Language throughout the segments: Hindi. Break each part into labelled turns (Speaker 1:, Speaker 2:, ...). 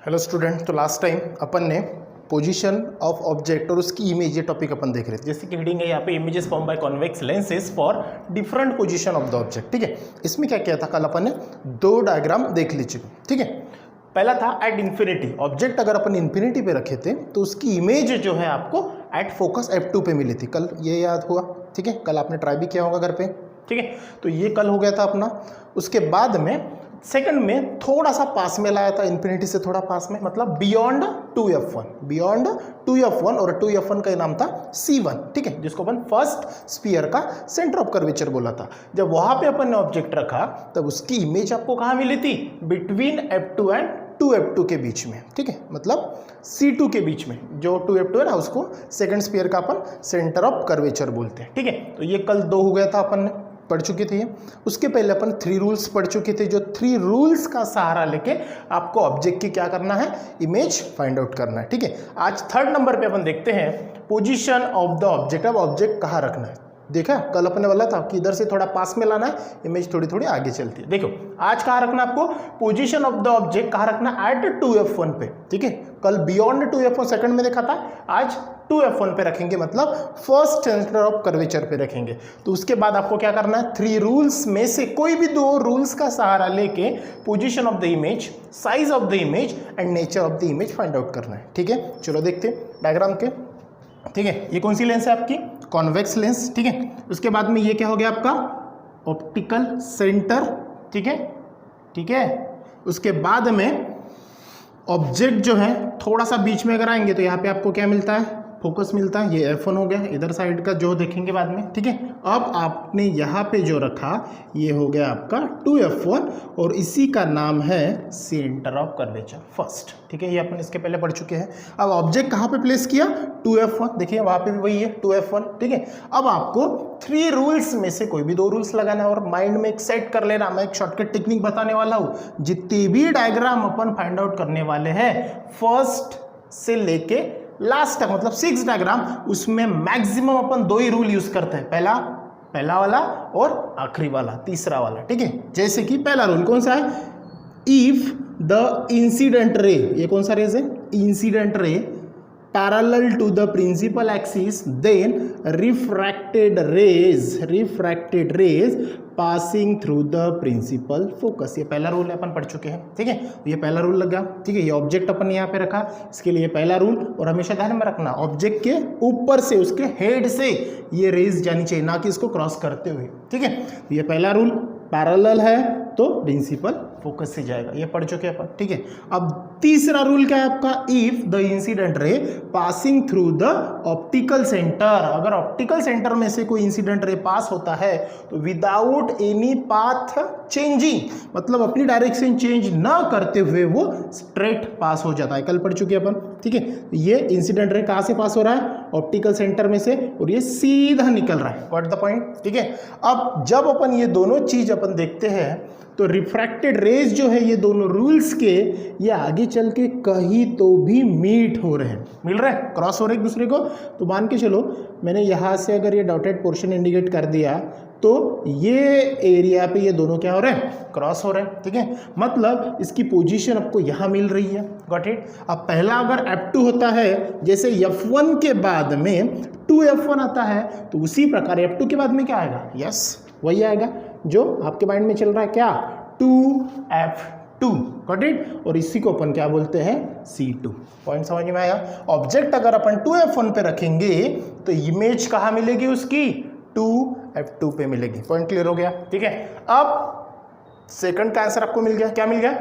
Speaker 1: हेलो स्टूडेंट, तो लास्ट टाइम अपन ने पोजीशन ऑफ ऑब्जेक्ट और उसकी इमेज ये टॉपिक अपन देख रहे थे। जैसे कि हेडिंग है यहाँ पे, images form by convex lenses for different position of the object. ठीक है, इसमें क्या किया था, कल अपन ने दो डायग्राम देख लीजिए। ठीक है, पहला था एट इन्फिनिटी, ऑब्जेक्ट अगर अपन इन्फिनिटी पे रखे थे तो उसकी इमेज जो है आपको एट फोकस F2 पे मिली थी। कल ये याद हुआ? ठीक है, कल आपने ट्राई भी किया होगा घर पे। ठीक है, तो ये कल हो गया था अपना। उसके बाद में सेकंड में थोड़ा सा पास में लाया था, इन्फिनिटी से थोड़ा पास में, मतलब बियॉन्ड 2F1, बियॉन्ड 2F1, और 2F1 का नाम था C1। ठीक है, जिसको अपन फर्स्ट स्फीयर का सेंटर ऑफ कर्वेचर बोला था। जब वहां पे अपन ने ऑब्जेक्ट रखा तब उसकी इमेज आपको कहाँ मिली थी? बिटवीन F2 एंड 2F2 के बीच में। ठीक है, मतलब C2 के बीच में, जो 2F2 है ना, उसको सेकंड स्फीयर का अपन सेंटर ऑफ कर्वेचर बोलते हैं। ठीक है, तो ये कल दो हो गया था, अपन ने पढ़ चुके थे। उसके पहले अपन 3 रूल्स पढ़ चुके थे, जो 3 रूल्स का सहारा लेके आपको ऑब्जेक्ट की क्या करना है, इमेज फाइंड आउट करना है। ठीक है, आज थर्ड नंबर पे अपन देखते हैं पोजीशन ऑफ द ऑब्जेक्ट। अब ऑब्जेक्ट कहाँ रखना है, देखा कल अपन ने बोला था कि इधर से थोड़ा पास में लाना है, इमेज थोड़ी थोड़ी आगे चलती है। देखो आज कहाँ रखना है आपको, पोजीशन ऑफ द ऑब्जेक्ट कहाँ रखना है, एट 2F1 पे। ठीक है, कल बियॉन्ड 2F1 सेकंड में देखा था, आज 2F1 पे रखेंगे, मतलब फर्स्ट सेंटर ऑफ कर्वेचर पे रखेंगे। तो उसके बाद आपको क्या करना है, 3 रूल्स में से कोई भी 2 रूल्स का सहारा लेके position of the image, size of the image and nature of the image find out करना है। ठीक है, चलो देखते डायग्राम के। ठीक है, ये कौन सी लेंस है आपकी, कॉन्वेक्स लेंस। ठीक है, उसके बाद में ये क्या हो गया आपका, ऑप्टिकल सेंटर। ठीक है, ठीक है, उसके बाद में ऑब्जेक्ट जो है थोड़ा सा बीच में अगर आएंगे तो यहाँ पे आपको क्या मिलता है, फोकस मिलता है। ये F1 हो गया, इधर साइड का जो देखेंगे बाद में। ठीक है, अब आपने यहाँ पे जो रखा ये हो गया आपका 2F1 और इसी का नाम है सेंटर ऑफ कर्वेचर फर्स्ट। ठीक है, ये अपन इसके पहले पढ़ चुके हैं। अब ऑब्जेक्ट कहाँ पे प्लेस किया, 2F1, देखिए वहाँ पे भी वही है 2F1। ठीक है, अब आपको 3 रूल्स में से कोई भी 2 रूल्स लगाना है और माइंड में एक सेट कर लेना। मैं एक शॉर्टकट टेक्निक बताने वाला हूँ, जितने भी डायग्राम अपन फाइंड आउट करने वाले हैं फर्स्ट से लेके लास्ट तक, मतलब 6 डायग्राम, उसमें मैक्सिमम अपन 2 ही रूल यूज करते हैं, पहला वाला और आखिरी वाला, तीसरा वाला। ठीक है, जैसे कि पहला रूल कौन सा है, इफ द इंसिडेंट रे, ये कौन सा रेज है, incident ray parallel to the principal axis, then refracted rays passing through the principal focus. ये पहला रूल है, अपन पढ़ चुके हैं। ठीक है, ये पहला रूल लग गया। ठीक है, ये ऑब्जेक्ट अपन यहाँ पे रखा, इसके लिए पहला रूल, और हमेशा ध्यान में रखना ऑब्जेक्ट के ऊपर से, उसके हेड से ये रेज जानी चाहिए, ना कि इसको क्रॉस करते हुए। ठीक है, ये पहला रूल, पैरेलल है तो प्रिंसिपल फोकस से जाएगा, ये पढ़ चुके अपन। ठीक है, अब तीसरा रूल क्या है आपका, इफ द इंसिडेंट रे passing through the optical centre, अगर ऑप्टिकल सेंटर में से कोई इंसिडेंट रे पास होता है तो विदाउट एनी पाथ चेंजिंग, मतलब अपनी डायरेक्शन चेंज ना करते हुए वो स्ट्रेट पास हो जाता है, कल पढ़ चुके अपन। ठीक है, ये इंसिडेंट रे कहाँ से पास हो रहा है, ऑप्टिकल सेंटर में से, और ये सीधा निकल रहा है। What the point. ठीक है, अब जब अपन ये दोनों चीज अपन देखते हैं तो रिफ्रैक्टेड रेज जो है, ये दोनों रूल्स के, ये आगे चल के कहीं तो भी मीट हो रहे हैं, मिल रहा है, क्रॉस हो रहे हैं एक दूसरे को। तो मान के चलो मैंने यहाँ से अगर ये डॉटेड पोर्शन इंडिकेट कर दिया तो ये एरिया पे ये दोनों क्या हो रहे हैं, क्रॉस हो रहे हैं। ठीक है, मतलब इसकी पोजीशन आपको यहाँ मिल रही है। Got it. अब पहला अगर F2 होता है, जैसे F1 के बाद में 2F1 आता है, तो उसी प्रकार F2 के बाद में क्या आएगा, यस वही आएगा जो आपके माइंड में चल रहा है, क्या, 2F2। Got it. और इसी को अपन क्या बोलते हैं, C2। पॉइंट समझ में आया। ऑब्जेक्ट अगर अपन 2F1 पे रखेंगे तो इमेज कहाँ मिलेगी उसकी, 2F2 पे मिलेगी। पॉइंट क्लियर हो गया। ठीक है, अब सेकंड का आंसर आपको मिल गया, क्या मिल गया,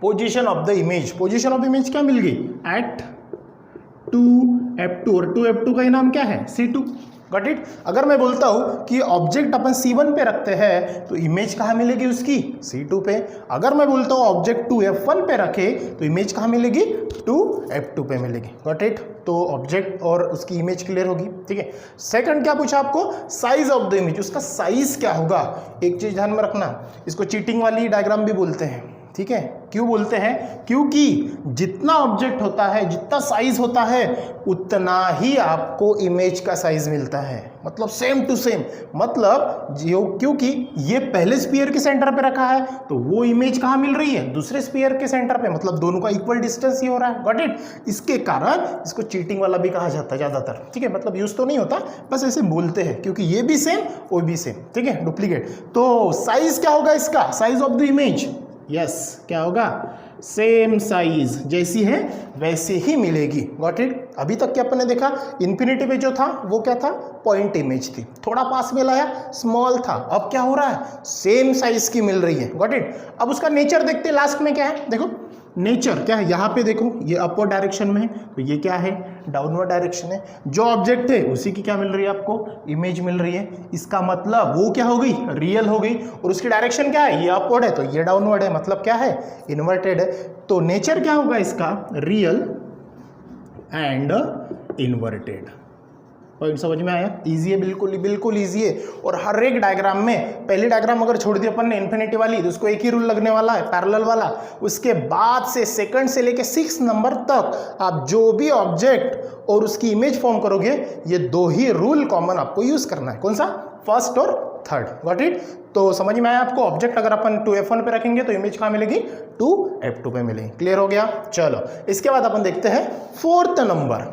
Speaker 1: position of the image. Position of image क्या मिल गई, एट 2F2, और 2F2 का ही नाम क्या है, C2। Got it. अगर मैं बोलता हूं कि ऑब्जेक्ट अपन C1 पे रखते हैं तो इमेज कहाँ मिलेगी उसकी, C2 पे। अगर मैं बोलता हूं ऑब्जेक्ट 2F1 पे रखे तो इमेज कहाँ मिलेगी, 2F2 पे मिलेगी। Got it. तो ऑब्जेक्ट और उसकी इमेज क्लियर होगी। ठीक है, सेकंड क्या पूछा आपको, साइज ऑफ द इमेज, उसका साइज क्या होगा। एक चीज ध्यान में रखना, इसको चीटिंग वाली डायग्राम भी बोलते हैं। ठीक है, क्यों बोलते हैं? क्योंकि जितना ऑब्जेक्ट होता है, जितना साइज होता है, उतना ही आपको इमेज का साइज मिलता है, मतलब सेम टू सेम। मतलब क्योंकि ये पहले स्फीयर के सेंटर पे रखा है तो वो इमेज कहाँ मिल रही है? दूसरे स्फीयर के सेंटर पे, मतलब दोनों का इक्वल डिस्टेंस ही हो रहा है। Got it? इसके कारण इसको चीटिंग वाला भी कहा जाता है ज़्यादातर, ठीक है, मतलब यूज तो नहीं होता, बस ऐसे बोलते हैं, क्योंकि ये भी सेम वो भी सेम, ठीक है, डुप्लीकेट। तो साइज क्या होगा इसका? Size of the image, yes, क्या होगा? सेम साइज, जैसी है वैसे ही मिलेगी। Got it? अभी तक क्या अपन ने देखा, इन्फिनिटी पे जो था वो क्या था? पॉइंट इमेज थी, थोड़ा पास में लाया स्मॉल था। अब क्या हो रहा है? सेम साइज की मिल रही है। Got it? अब उसका नेचर देखते हैं, लास्ट में क्या है, देखो नेचर क्या है। यहाँ पे देखो ये अपवर्ड डायरेक्शन में है, तो ये क्या है? डाउनवर्ड डायरेक्शन है। जो ऑब्जेक्ट है उसी की क्या मिल रही है आपको? इमेज मिल रही है। इसका मतलब वो क्या हो गई? रियल हो गई। और उसकी डायरेक्शन क्या है? ये अपवर्ड है तो ये डाउनवर्ड है, मतलब क्या है? इन्वर्टेड है। तो नेचर क्या होगा इसका? Real and inverted. पॉइंट समझ में आया? इजी है, बिल्कुल बिल्कुल इजी है। और हर एक डायग्राम में, पहली डायग्राम अगर छोड़ दी अपन ने इन्फिनिटी वाली, तो उसको एक ही रूल लगने वाला है, पैरेलल वाला। उसके बाद से सेकंड से लेके 6 नंबर तक आप जो भी ऑब्जेक्ट और उसकी इमेज फॉर्म करोगे, ये दो ही रूल कॉमन आपको यूज करना है। कौन सा? फर्स्ट और थर्ड। Got it? तो समझ में आया आपको? ऑब्जेक्ट अगर अपन 2F1 पे रखेंगे तो इमेज कहाँ मिलेगी? 2F2 पे मिलेगी। क्लियर हो गया? चलो इसके बाद अपन देखते हैं 4th नंबर।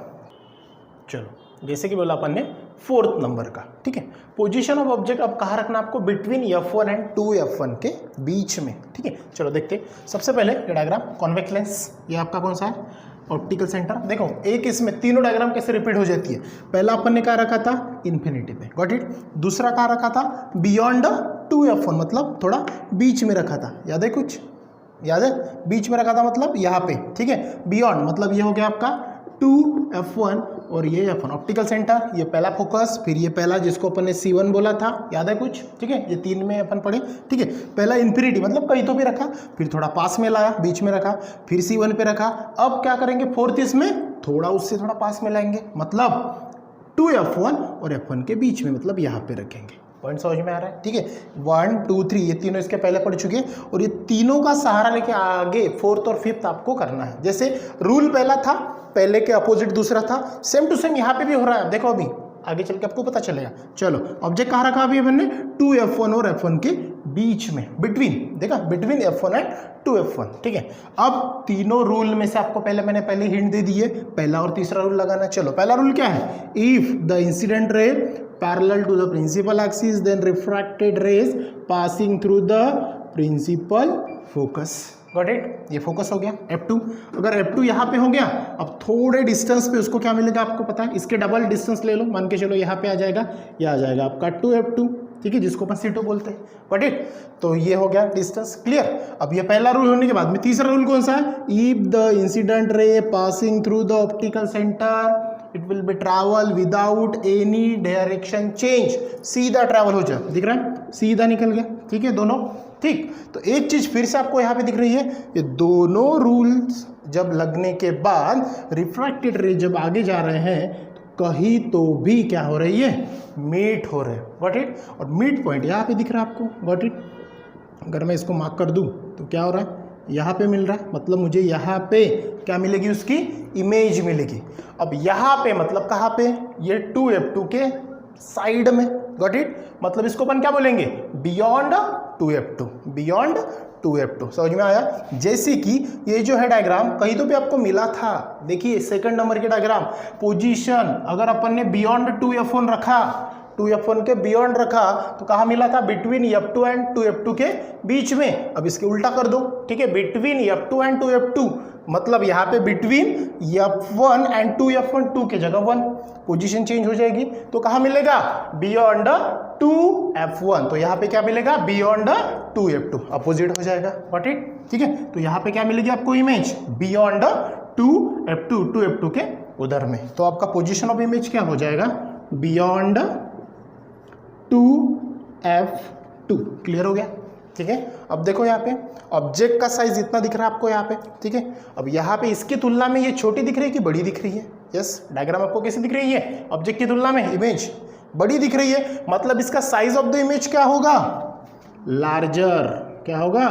Speaker 1: चलो जैसे कि बोला अपन ने 4th नंबर का, ठीक है। पोजीशन ऑफ ऑब्जेक्ट अब कहाँ रखना आपको? बिटवीन F1 एंड 2F1 के बीच में, ठीक है। चलो देखते हैं। सबसे पहले ये डायग्राम कॉन्वेक्स लेंस, ये आपका कौन सा है? Optical centre. देखो एक इसमें तीनों डायग्राम कैसे रिपीट हो जाती है। पहला अपन ने कहा रखा था? इन्फिनिटी पे। Got it? दूसरा कहाँ रखा था? बियॉन्ड 2F1, मतलब थोड़ा बीच में रखा था। याद है कुछ? याद है? बीच में रखा था मतलब यहाँ पे, ठीक है। बियॉन्ड मतलब ये हो गया आपका 2F1 और ये F1। ऑप्टिकल सेंटर, ये पहला फोकस, फिर ये पहला जिसको अपन ने C1 बोला था, याद है कुछ? ठीक है, ये 3 में अपन पढ़े, ठीक है। पहला इन्फिनिटी मतलब कहीं तो भी रखा, फिर थोड़ा पास में लाया, बीच में रखा, फिर C1 पे रखा। अब क्या करेंगे? 4th इसमें थोड़ा उससे थोड़ा पास में लाएंगे, मतलब 2F1 और F1 के बीच में, मतलब यहाँ पे रखेंगे। पॉइंट समझ में आ रहा है? ठीक है। 1 2 3 ये तीनों इसके पहले पढ़ चुके हैं, और ये तीनों का सहारा लेके आगे 4th और 5th आपको करना है। जैसे रूल पहला था, पहले के अपोजिट दूसरा था, सेम टू सेम यहाँ पे भी हो रहा है। देखो अभी आगे चल के आपको पता चलेगा। चलो ऑब्जेक्ट कहाँ रखा अभी अपन ने? 2F1 और F1 के बीच में, बिटवीन, देखा, बिटवीन F1 एंड 2F1, ठीक है। अब तीनों रूल में से आपको पहले हिंट दे दिए, पहला और तीसरा रूल लगाना। चलो पहला रूल क्या है? If the incident ray parallel to the principal axis then refracted rays passing through the principal focus. Got it? ये फोकस हो गया F2। अगर F2 यहाँ पे हो गया, अब थोड़े डिस्टेंस पे उसको क्या मिलेगा आपको पता है? इसके डबल डिस्टेंस ले लो, मान के चलो यहाँ पे आ जाएगा, ये आ जाएगा आपका 2F2, ठीक है, जिसको अपन C2 बोलते हैं। Got it? तो ये हो गया डिस्टेंस। क्लियर? अब ये पहला रूल होने के बाद में तीसरा रूल कौन सा है? इफ द इंसिडेंट रे passing through the optical centre it will be travel without any direction change. सीधा ट्रैवल हो जाए, दिख रहा है? सीधा निकल गया, ठीक है, दोनों, ठीक। तो एक चीज फिर से आपको यहाँ पे दिख रही है, ये दोनों रूल्स जब लगने के बाद रिफ्रैक्टेड रे जब आगे जा रहे हैं तो कहीं तो भी क्या हो रही है? मीट हो रहे हैं। Got it? और मीट पॉइंट यहाँ पे दिख रहा है आपको। Got it? अगर मैं इसको मार्क कर दूं तो क्या हो रहा है? यहाँ पे मिल रहा है, मतलब मुझे यहाँ पे क्या मिलेगी? उसकी इमेज मिलेगी। अब यहाँ पे मतलब कहाँ पे? ये 2F2 के साइड में। Got it? मतलब इसको अपन क्या बोलेंगे? Beyond 2F2, beyond 2F2। समझ में आया? जैसे कि ये जो है डायग्राम कहीं तो भी आपको मिला था, देखिए 2nd नंबर के डायग्राम, पोजीशन अगर अपन ने बियॉन्ड 2F1 रखा, 2F1 के बियॉन्ड रखा, तो कहाँ मिला था? बिटवीन F2 एंड 2F2 के बीच में। अब इसके उल्टा कर दो, ठीक है, बिटवीन F2 एंड 2F2, मतलब यहाँ पे बिटवीन F1 एंड 2F1, 2 के जगह 1, पोजीशन चेंज हो जाएगी, तो कहाँ मिलेगा? Beyond 2F1। तो यहाँ पे क्या मिलेगा? बियॉन्ड 2F2, अपोजिट हो जाएगा। What it? ठीक है, तो यहाँ पे क्या मिलेगी आपको? इमेज बियॉन्ड 2F2, 2F2 के उधर में। तो आपका पोजीशन ऑफ इमेज क्या हो जाएगा? Beyond 2F2। क्लियर हो गया? ठीक है। अब देखो यहाँ पे ऑब्जेक्ट का साइज इतना दिख रहा है आपको यहाँ पे, ठीक है। अब यहाँ पे इसकी तुलना में ये छोटी दिख रही है कि बड़ी दिख रही है? यस, डायग्राम आपको कैसी दिख रही है? ऑब्जेक्ट की तुलना में इमेज बड़ी दिख रही है, मतलब इसका साइज ऑफ द इमेज क्या होगा? लार्जर। क्या होगा?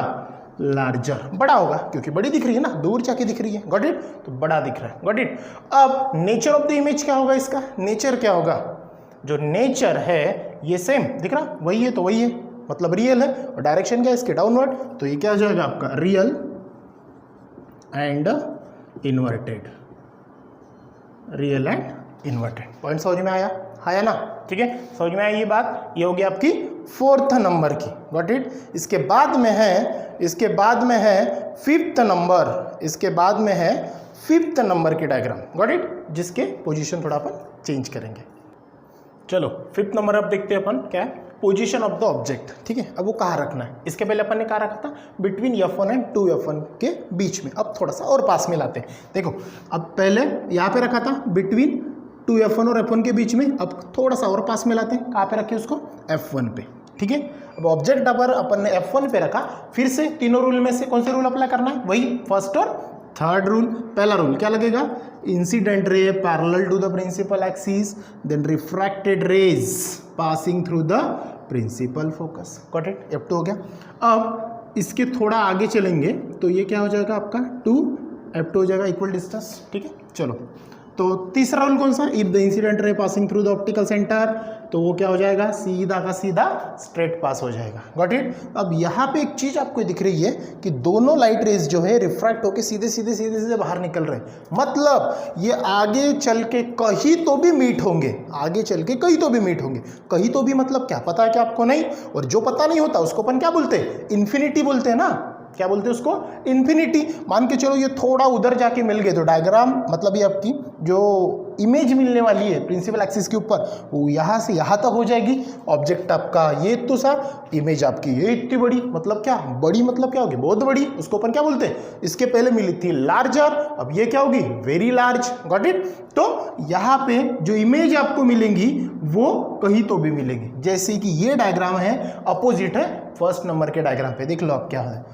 Speaker 1: लार्जर, बड़ा होगा क्योंकि बड़ी दिख रही है ना, दूर जाके दिख रही है, गॉट इट, तो बड़ा दिख रहा है, गॉट इट। अब नेचर ऑफ द इमेज क्या होगा, इसका नेचर क्या होगा, जो नेचर है ये सेम दिख रहा, वही है तो वही है, मतलब रियल है, और डायरेक्शन क्या है इसके, डाउनवर्ड, तो ये क्या हो जाएगा आपका real and inverted, real and inverted. Point समझ में आया ना, ठीक है, समझ में आई ये बात। ये हो गया आपकी 4th नंबर की, गॉट इट। इसके बाद में है 5th नंबर, इसके बाद में है 5th नंबर की डायग्राम, गॉट इट, जिसके पोजीशन थोड़ा अपन चेंज करेंगे। चलो 5th नंबर अब देखते हैं अपन क्या है, पोजीशन ऑफ द ऑब्जेक्ट, ठीक है। अब वो कहाँ रखना है, इसके पहले अपन ने कहाँ रखा था, बिटवीन F1 एंड 2F1 के बीच में। अब थोड़ा सा और पास में लाते हैं, देखो अब पहले यहाँ पे रखा था बिटवीन 2F1 और F1 के बीच में, अब थोड़ा सा और पास में लाते हैं, कहाँ पे रखे उसको, F1 पे, ठीक है। अब ऑब्जेक्ट अगर अपन ने F1 पे रखा, फिर से तीनों रूल में से कौन से रूल अप्लाई करना है, वही फर्स्ट और थर्ड रूल। पहला रूल क्या लगेगा, incident ray parallel to the principal axis, then refracted rays passing through the principal focus, got it, F2 हो गया। अब इसके थोड़ा आगे चलेंगे तो ये क्या हो जाएगा आपका 2, F2 हो जाएगा इक्वल डिस्टेंस, ठीक है। चलो तो तीसरा रूल कौन सा, इफ द इंसिडेंट रे passing through the optical centre, तो वो क्या हो जाएगा, सीधा का सीधा स्ट्रेट पास हो जाएगा, गॉट इट। अब यहाँ पे एक चीज आपको दिख रही है कि दोनों लाइट रेज जो है रिफ्रैक्ट होके सीधे सीधे बाहर निकल रहे हैं, मतलब ये आगे चल के कहीं तो भी मीट होंगे, आगे चल के कहीं तो भी मीट होंगे, कहीं तो भी मतलब क्या पता है कि आपको नहीं, और जो पता नहीं होता उसको अपन क्या बोलते हैं, इन्फिनिटी बोलते हैं ना, क्या बोलते हैं उसको, इन्फिनिटी। मान के चलो ये थोड़ा उधर जाके मिल गए तो डायग्राम मतलब ये आपकी जो इमेज मिलने वाली है प्रिंसिपल एक्सिस के ऊपर, वो यहाँ से यहाँ तक हो जाएगी। ऑब्जेक्ट आपका ये तो सा, इमेज आपकी ये इतनी बड़ी, मतलब क्या बड़ी, मतलब क्या होगी, बहुत बड़ी, उसको अपन क्या बोलते हैं, इसके पहले मिली थी लार्जर, अब ये क्या होगी, वेरी लार्ज, गॉट इट। तो यहाँ पे जो इमेज आपको मिलेंगी वो कहीं तो भी मिलेगी, जैसे कि ये डायग्राम है अपोजिट है फर्स्ट नंबर के डायग्राम पे, देख लो आप क्या है,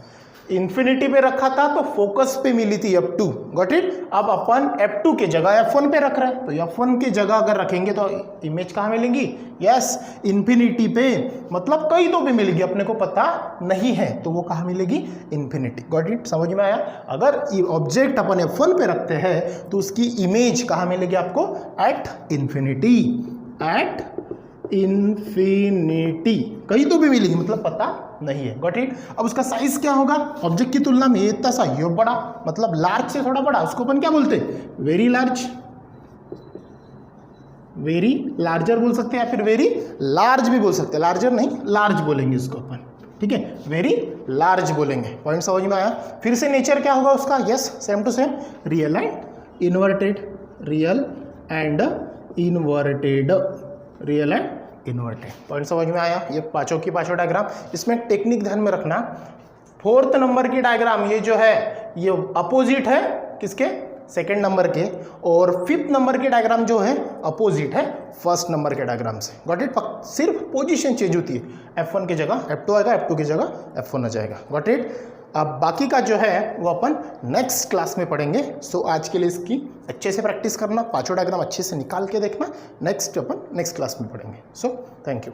Speaker 1: इन्फिनिटी पे रखा था तो फोकस पे मिली थी F2, गॉट इट। अब अपन F2 के जगह F1 पे रख रहे हैं, तो F1 के जगह अगर रखेंगे तो इमेज कहाँ मिलेंगी, यस इन्फिनिटी पे, मतलब कहीं तो भी मिलेगी, अपने को पता नहीं है तो वो कहाँ मिलेगी, इन्फिनिटी, गॉट इट, समझ में आया। अगर ऑब्जेक्ट अपन F1 पे रखते हैं तो उसकी इमेज कहाँ मिलेगी आपको, एट इन्फिनिटी, एट इन्फिनिटी, कहीं तो भी मिलेगी, मतलब पता नहीं है, गॉट इट। अब उसका साइज क्या होगा, ऑब्जेक्ट की तुलना में ये इतना सा, ये बड़ा, मतलब लार्ज से थोड़ा बड़ा, उसको अपन क्या बोलते हैं, वेरी लार्ज, वेरी लार्जर बोल सकते हैं, या फिर वेरी लार्ज भी बोल सकते हैं, लार्जर नहीं लार्ज बोलेंगे उसको अपन, ठीक है, वेरी लार्ज बोलेंगे। पॉइंट समझ में आया। फिर से नेचर क्या होगा उसका, yes same to same, real and inverted, real and inverted, real and inverted. Point समझ में आया। ये पांचों की पांचों डायग्राम, इसमें टेक्निक ध्यान में रखना, 4th नंबर की डायग्राम ये जो है ये अपोजिट है किसके, सेकंड नंबर के, और 5th नंबर की डायग्राम जो है अपोजिट है फर्स्ट नंबर के डायग्राम से, गॉट इट। सिर्फ पोजीशन चेंज होती है, F1 की जगह F2 आएगा, F2 की जगह F1 आ जाएगा, गॉट इट। अब बाकी का जो है वो अपन नेक्स्ट क्लास में पढ़ेंगे। सो आज के लिए इसकी अच्छे से प्रैक्टिस करना, पांचों डायग्राम अच्छे से निकाल के देखना, नेक्स्ट अपन नेक्स्ट क्लास में पढ़ेंगे। So thank you.